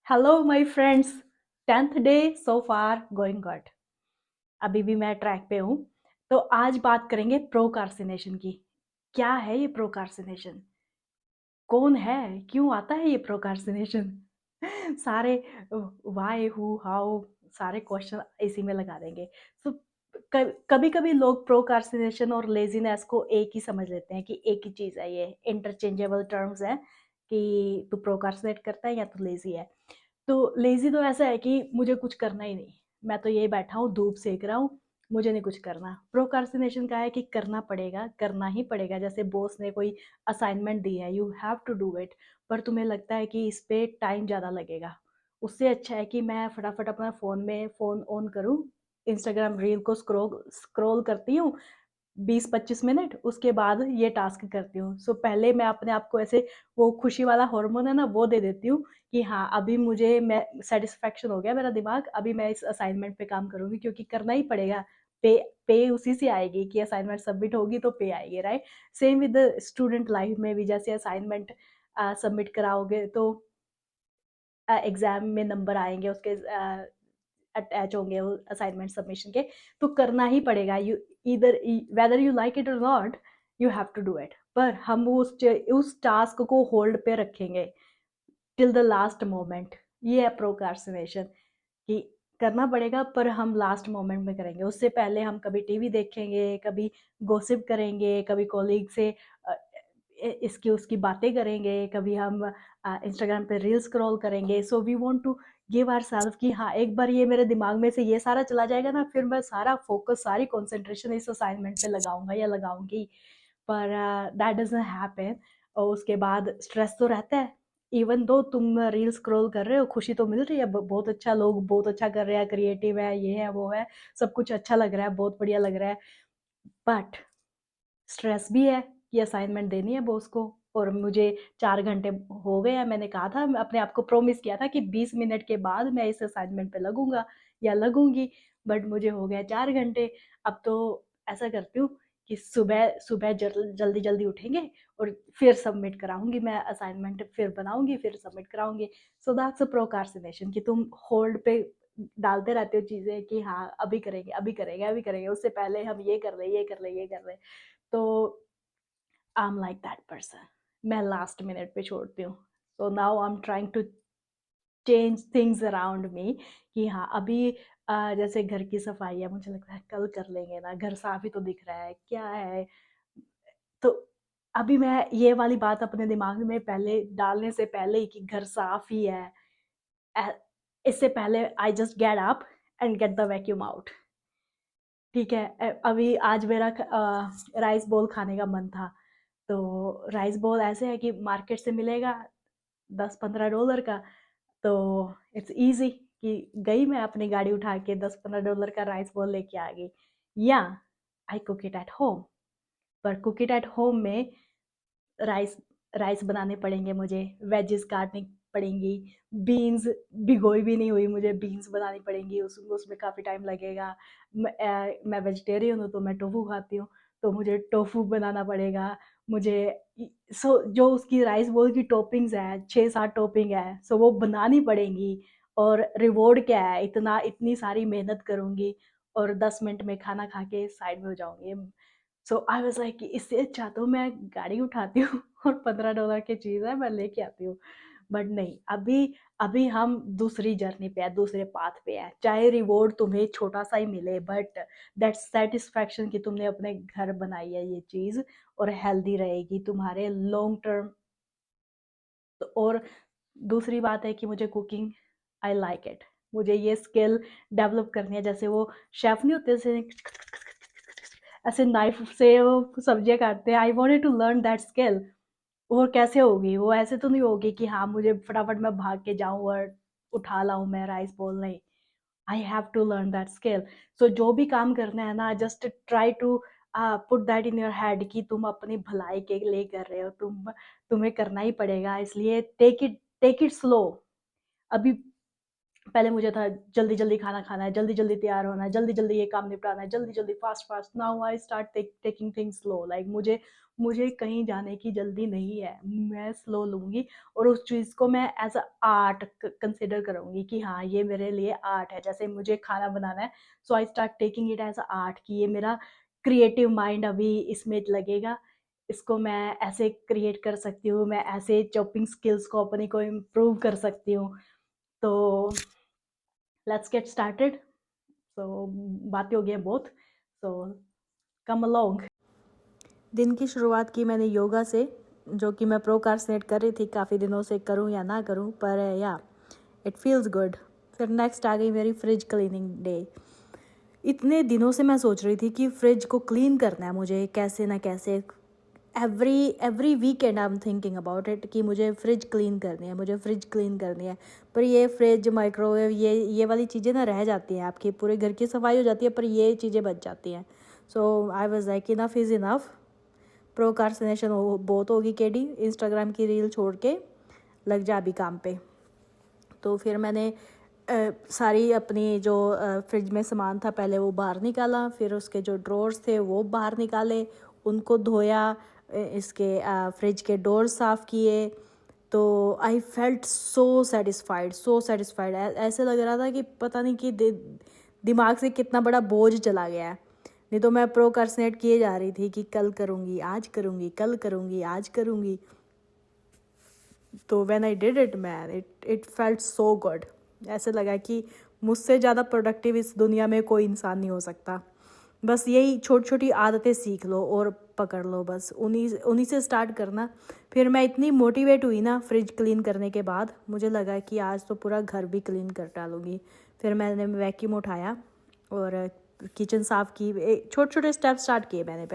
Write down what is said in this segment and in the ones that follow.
Hello my friends. 10th day so far going good. अभी भी मैं ट्रैक पे हूँ। तो आज बात करेंगे प्रोकार्सिनेशन की। क्या है ये प्रोकार्सिनेशन? कौन है? क्यों आता है ये प्रोकार्सिनेशन? सारे व्हाई हु हाउ सारे क्वेश्चन इसी में लगा देंगे। तो कभी कभी लोग प्रोकार्सिनेशन और लेजीनेस को एक ही समझ लेते हैं कि एक ही चीज है, ये इंटरचेंजेबल टर्म्स है कि तू प्रोकार्सिनेट करता है या तू लेजी है। तो लेज़ी तो ऐसा है कि मुझे कुछ करना ही नहीं, मैं तो यही बैठा हूँ, धूप सेक रहा हूँ, मुझे नहीं कुछ करना। प्रोक्रास्टिनेशन का है कि करना पड़ेगा, करना ही पड़ेगा। जैसे बॉस ने कोई असाइनमेंट दी है, you have to do it, पर तुम्हें लगता है कि इस पे टाइम ज़्यादा लगेगा। उससे अच्छा है कि मैं फटाफट अपना फ़ोन ऑन करूँ, इंस्टाग्राम रील को स्क्रॉल स्क्रॉल करती हूँ 20-25 मिनट, उसके बाद ये टास्क करती हूँ। सो पहले मैं अपने आप को ऐसे, वो खुशी वाला हार्मोन है ना, वो दे देती हूँ कि हाँ, अभी मुझे मैं सेटिस्फेक्शन हो गया मेरा दिमाग, अभी मैं इस असाइनमेंट पे काम करूँगी क्योंकि करना ही पड़ेगा। पे पे उसी से आएगी कि असाइनमेंट सबमिट होगी तो पे आएगी, right? Same with student life में भी, जैसे असाइनमेंट सबमिट कराओगे तो एग्जाम में नंबर आएंगे, उसके अटैच होंगे वो असाइनमेंट सबमिशन के। तो करना ही पड़ेगा, यू इधर वेदर यू लाइक इट और not, you have to do it. पर हम उस टास्क को होल्ड पे रखेंगे टिल द लास्ट मोमेंट। ये है प्रोक्रास्टिनेशन कि करना पड़ेगा पर हम लास्ट मोमेंट में करेंगे। उससे पहले हम कभी टीवी देखेंगे, कभी गॉसिप करेंगे, कभी कॉलीग से अ, इसकी उसकी बातें करेंगे, कभी हम इंस्टाग्राम पे रील स्क्रॉल करेंगे। So we want to give ourselves कि हाँ, एक बार ये मेरे दिमाग में से ये सारा चला जाएगा ना, फिर मैं सारा फोकस, सारी कंसंट्रेशन इस असाइनमेंट पे लगाऊंगा या लगाऊंगी। पर दैट डजंट हैपन। और उसके बाद स्ट्रेस तो रहता है। इवन दो तुम रील स्क्रॉल कर रहे हो, खुशी तो मिल रही है, बहुत अच्छा, लोग बहुत अच्छा कर रहे हैं, क्रिएटिव है, ये है वो है, सब कुछ अच्छा लग रहा है, बहुत बढ़िया लग रहा है। बट स्ट्रेस भी है कि असाइनमेंट देनी है बॉस को, और मुझे 4 घंटे हो गए हैं। मैंने कहा था, मैं अपने आप को प्रॉमिस किया था कि 20 मिनट के बाद मैं इस असाइनमेंट पे लगूंगा या लगूंगी, बट मुझे हो गया 4 घंटे। अब तो ऐसा करती हूँ कि सुबह सुबह जल्दी जल्दी उठेंगे और फिर सबमिट कराऊंगी मैं असाइनमेंट, फिर बनाऊंगी, फिर सबमिट कराऊंगी। सो दैट्स अ प्रोकास्टिनेशन कि तुम होल्ड पे डालते रहते हो चीजें कि हाँ, अभी करेंगे, अभी करेंगे, अभी करेंगे, उससे पहले हम ये कर ले, ये कर ले, ये कर ले। तो I am like that person, मैं लास्ट मिनट पे छोड़ती हूँ। So now I am trying to change things around me कि हाँ, अभी जैसे घर की सफाई है, मुझे लगता है कल कर लेंगे ना, घर साफ ही तो दिख रहा है, क्या है। तो अभी मैं ये वाली बात अपने दिमाग में पहले डालने से पहले ही कि घर साफ ही है, अ, इससे पहले I just get up and get the vacuum out. ठीक है, अभी आज मेरा राइस बॉल खाने का मन था। तो राइस बॉल ऐसे है कि मार्केट से मिलेगा $10-15 का। तो इट्स इजी कि गई मैं अपनी गाड़ी उठा के $10-15 का राइस बॉल लेके आ गई, या I cook it at home. पर कुक इट एट होम में राइस राइस बनाने पड़ेंगे मुझे, वेजेस काटनी पड़ेंगी, बीन्स भिगोई भी नहीं हुई, मुझे बीन्स बनानी पड़ेंगी, उसमें काफ़ी टाइम लगेगा। मैं वेजिटेरियन हूँ तो मैं टोफू खाती हूँ, तो मुझे टोफू बनाना पड़ेगा। मुझे सो जो उसकी राइस बोल की टॉपिंग्स है, 6-7 टॉपिंग है, सो वो बनानी पड़ेंगी। और रिवॉर्ड क्या है, इतना इतनी सारी मेहनत करूँगी और 10 मिनट में खाना खा के साइड में हो जाऊँगी। सो आई वाज लाइक कि इससे अच्छा तो मैं गाड़ी उठाती हूँ और $15 की चीज़ है मैं लेके आती हूँ। बट नहीं, अभी अभी हम दूसरी जर्नी पे है, दूसरे पाथ पे है। चाहे रिवॉर्ड तुम्हें छोटा सा ही मिले, बट दैट सेटिस्फैक्शन कि तुमने अपने घर बनाई है ये चीज़ और हेल्दी रहेगी तुम्हारे लॉन्ग टर्म। और दूसरी बात है कि मुझे कुकिंग, आई लाइक इट। मुझे ये स्किल डेवलप करनी है। जैसे वो शेफ नहीं होते, जैसे ऐसे नाइफ से वो सब्जियां काटते हैं, I wanted to learn that skill. वो कैसे होगी? वो ऐसे तो नहीं होगी कि हाँ, मुझे फटाफट मैं भाग के जाऊं और उठा लाऊं मैं राइस बोल, नहीं। I have to learn that skill. So जो भी काम करना है ना, just try to put that in your head कि तुम अपनी भलाई के लिए कर रहे हो, तुम्हें करना ही पड़ेगा, इसलिए टेक इट स्लो। अभी पहले मुझे था जल्दी जल्दी खाना खाना है, जल्दी जल्दी तैयार होना है, जल्दी जल्दी ये काम निपटाना है, जल्दी जल्दी fast fast. Now I start taking things slow. Like मुझे कहीं जाने की जल्दी नहीं है, मैं स्लो लूँगी और उस चीज़ को मैं एज़ अ आर्ट कंसिडर करूँगी कि हाँ, ये मेरे लिए आर्ट है। जैसे मुझे खाना बनाना है, so I start taking it as a art कि ये मेरा क्रिएटिव माइंड अभी इसमें लगेगा, इसको मैं ऐसे क्रिएट कर सकती हूँ, मैं ऐसे चॉपिंग स्किल्स को अपनी को इम्प्रूव कर सकती हूँ। तो लेट्स गेट स्टार्टेड। सो बातें हो गई हैं बहुत, सो कम अलोंग। दिन की शुरुआत की मैंने योगा से, जो कि मैं प्रोकास्टिनेट कर रही थी काफ़ी दिनों से, करूँ या ना करूँ, पर या इट फील्स गुड। फिर नेक्स्ट आ गई मेरी फ्रिज क्लीनिंग डे। इतने दिनों से मैं सोच रही थी कि फ्रिज को क्लीन करना है मुझे कैसे ना कैसे। Every weekend I am thinking about it कि मुझे फ्रिज क्लीन करनी है, मुझे फ्रिज क्लीन करनी है। पर ये फ्रिज, माइक्रोवेव, ये वाली चीज़ें ना रह जाती हैं, आपकी पूरे घर की सफाई हो जाती है पर ये चीज़ें बच जाती हैं। So I was like enough is enough, procrastination बहुत होगी केडी, इंस्टाग्राम की रील छोड़ के लग जा अभी काम पे। तो फिर मैंने सारी अपनी जो फ्रिज में सामान था पहले वो बाहर निकाला, फिर उसके जो ड्रॉर्स थे वो बाहर निकाले, उनको धोया, इसके फ्रिज के डोर साफ़ किए। तो आई फेल्ट सो सेटिस्फाइड, ऐसे लग रहा था कि पता नहीं कि दिमाग से कितना बड़ा बोझ चला गया है। नहीं तो मैं प्रोकास्टिनेट किए जा रही थी कि कल करूँगी, आज करूँगी, कल करूँगी, आज करूँगी। तो when I did it man, it felt so good. ऐसे लगा कि मुझसे ज़्यादा प्रोडक्टिव इस दुनिया में कोई इंसान नहीं हो सकता। बस यही छोटी छोटी आदतें सीख लो और पकड़ लो, बस उन्हीं से स्टार्ट करना। फिर मैं इतनी मोटिवेट हुई ना फ्रिज क्लीन करने के बाद, मुझे लगा कि आज तो पूरा घर भी क्लीन कर डालूँगी। फिर मैंने वैक्यूम उठाया और किचन साफ़ की। छोटे छोटे स्टेप स्टार्ट किए मैंने।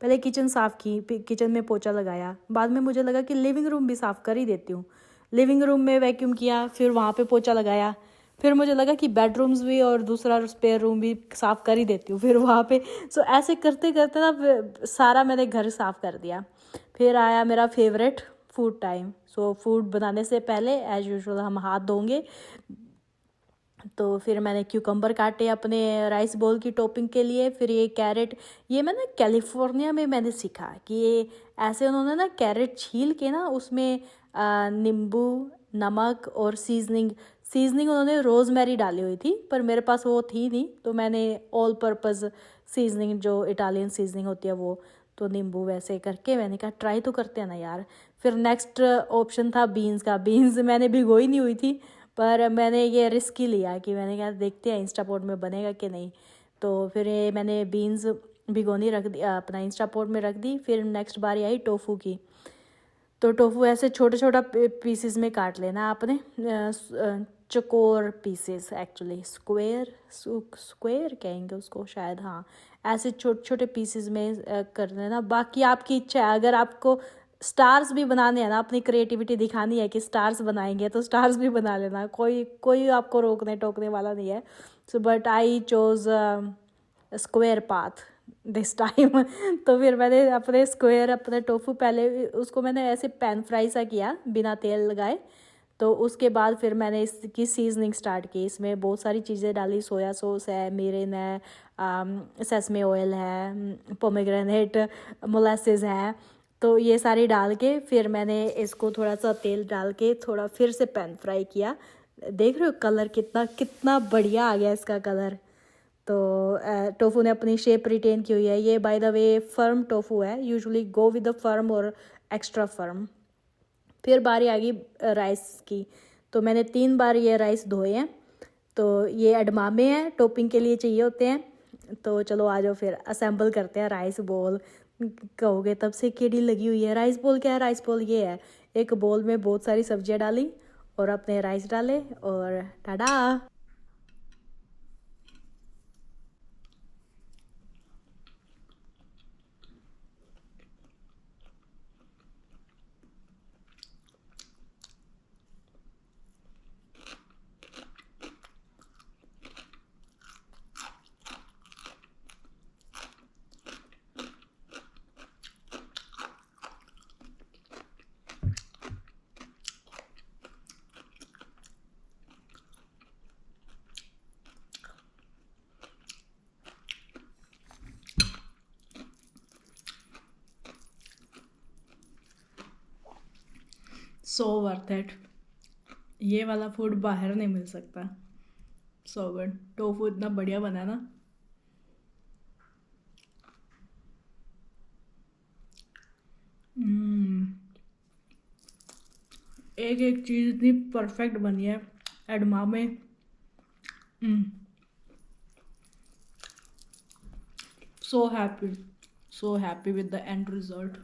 पहले किचन साफ़ की, किचन में पोछा लगाया। बाद में मुझे लगा कि लिविंग रूम भी साफ़ कर ही देती हूँ। लिविंग रूम में वैक्यूम किया, फिर वहाँ पे पोछा लगाया। फिर मुझे लगा कि बेडरूम्स भी और दूसरा स्पेयर रूम भी साफ़ कर ही देती हूँ फिर वहाँ पे। सो ऐसे करते करते ना सारा मैंने घर साफ़ कर दिया। फिर आया मेरा favourite food time. So food बनाने से पहले एज यूजुअल हम हाथ धोंगे। तो फिर मैंने क्यूकम्बर काटे अपने राइस बोल की टॉपिंग के लिए। फिर ये कैरेट, ये मैंने कैलिफोर्निया में मैंने सीखा कि ये ऐसे उन्होंने ना कैरेट छील के ना उसमें नींबू, नमक और सीजनिंग उन्होंने रोज़मेरी डाली हुई थी, पर मेरे पास वो थी नहीं, तो मैंने ऑल पर्पज़ सीजनिंग, जो इटालियन सीजनिंग होती है वो, तो नींबू वैसे करके मैंने कहा ट्राई तो करते हैं ना यार। फिर नेक्स्ट ऑप्शन था बीन्स का। बीन्स मैंने भिगोई नहीं हुई थी, पर मैंने ये रिस्क ही लिया कि मैंने कहा देखते हैं इंस्टापोर्ट में बनेगा कि नहीं। तो फिर ये मैंने बीन्स भिगोनी रख दी, अपना इंस्टापोर्ट में रख दी। फिर नेक्स्ट बारी आई टोफू की। तो टोफू ऐसे छोटा छोटा पीसेस में काट लेना आपने, चकोर पीसेस, एक्चुअली स्क्वायर कहेंगे उसको शायद, हाँ। ऐसे छोटे छोटे पीसेस में कर लेना। बाकी आपकी इच्छा है, अगर आपको स्टार्स भी बनाने हैं ना, अपनी क्रिएटिविटी दिखानी है कि स्टार्स बनाएंगे, तो स्टार्स भी बना लेना, कोई आपको रोकने टोकने वाला नहीं है। So but I chose square path this time. तो फिर मैंने अपने टोफू पहले उसको मैंने ऐसे पैन फ्राई सा किया बिना तेल लगाए। तो उसके बाद फिर मैंने इसकी सीजनिंग स्टार्ट की। इसमें बहुत सारी चीज़ें डाली, सोया सॉस है, मिरिन है, सेसमे ऑयल है, पोमेग्रेनेट मोलासेस है। तो ये सारी डाल के फिर मैंने इसको थोड़ा सा तेल डाल के थोड़ा फिर से पैन फ्राई किया। देख रहे हो कलर कितना बढ़िया आ गया इसका कलर। तो टोफू ने अपनी शेप रिटेन की हुई है। ये by the way firm tofu है, usually go with the firm और एक्स्ट्रा फर्म। फिर बारी आ गई राइस की। तो मैंने 3 बार ये राइस धोए हैं। तो ये एडमामे हैं, टॉपिंग के लिए चाहिए होते हैं। तो चलो आ जाओ फिर असेंबल करते हैं राइस बॉल। कहोगे तब से केडी लगी हुई है, राइस बॉल क्या है? राइस बॉल ये है, एक बॉल में बहुत सारी सब्जियां डाली और अपने राइस डाले और टाडा। सो वर्थ इट। ये वाला फूड बाहर नहीं मिल सकता। So good. टोफू इतना बढ़िया बना है ना। एक एक चीज़ इतनी परफेक्ट बनी है एडमा में। So happy, so happy with the end result.